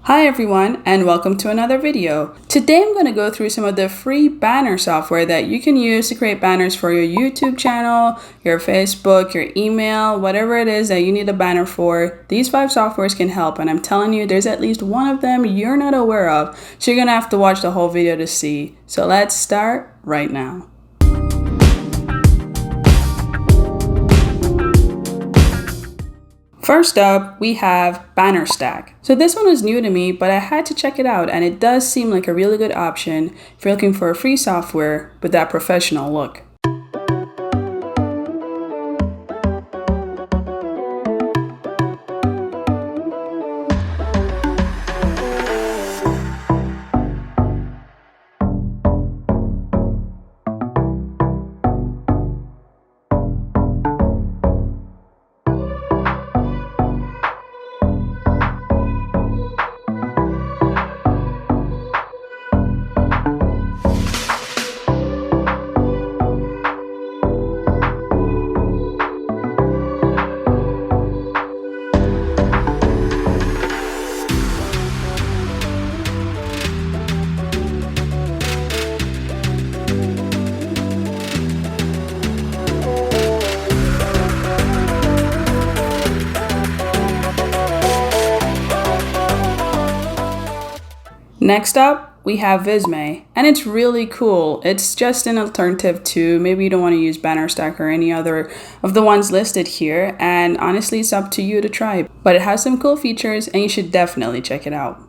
Hi everyone, and welcome to another video. Today I'm going to go through some of the free banner software that you can use to create banners for your YouTube channel, your Facebook, your email, whatever it is that you need a banner for. These 5 softwares can help, and I'm telling you there's at least one of them you're not aware of, so you're going to have to watch the whole video to see. So let's start right now. First up, we have Bannerstack. So this one was new to me, but I had to check it out, and it does seem like a really good option if you're looking for a free software with that professional look. Next up, we have Visme, and it's really cool. It's just an alternative to maybe you don't want to use Bannerstack or any other of the ones listed here, and honestly it's up to you to try. But it has some cool features and you should definitely check it out.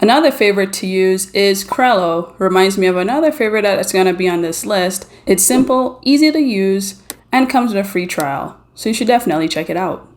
Another favorite to use is Rello. Reminds me of another favorite that's going to be on this list. It's simple, easy to use, and comes with a free trial. So you should definitely check it out.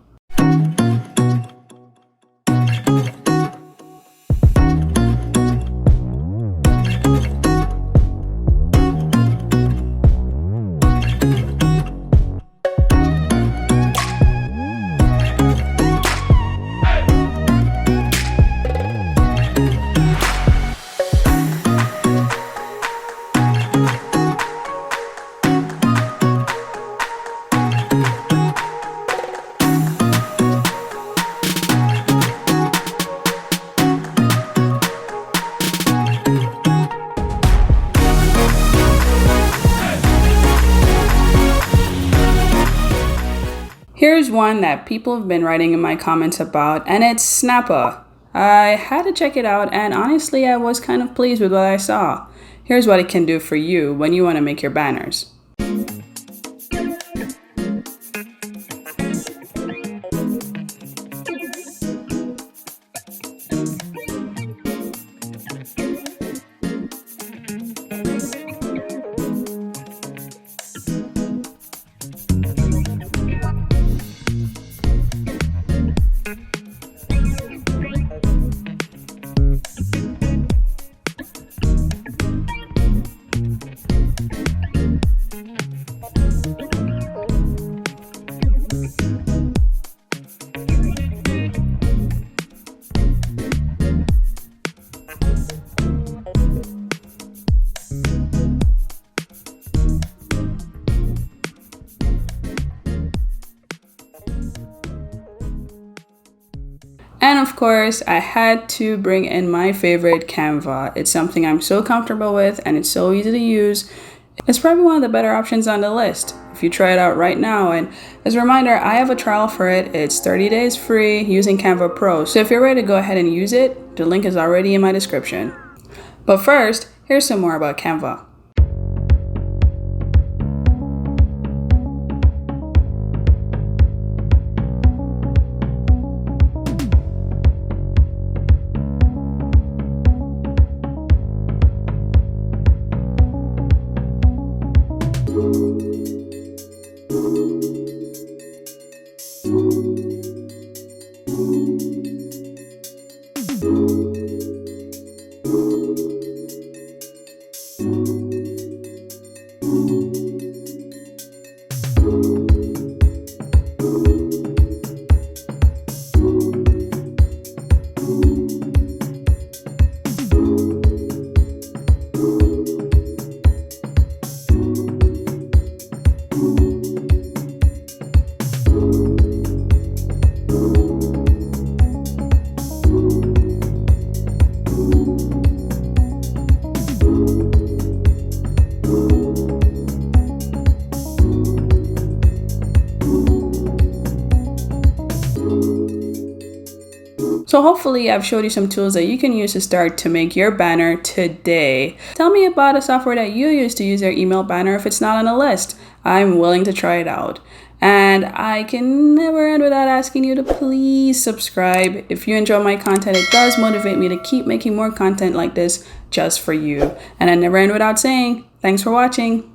Here's one that people have been writing in my comments about, and it's Snappa. I had to check it out, and honestly, I was kind of pleased with what I saw. Here's what it can do for you when you want to make your banners. And of course, I had to bring in my favorite, Canva. It's something I'm so comfortable with and it's so easy to use. It's probably one of the better options on the list if you try it out right now. And as a reminder, I have a trial for it. It's 30 days free using Canva Pro. So if you're ready to go ahead and use it, the link is already in my description. But first, here's some more about Canva. too. So hopefully I've showed you some tools that you can use to start to make your banner today. Tell me about a software that you use to use your email banner if it's not on the list. I'm willing to try it out. And I can never end without asking you to please subscribe. If you enjoy my content, it does motivate me to keep making more content like this just for you. And I never end without saying, thanks for watching.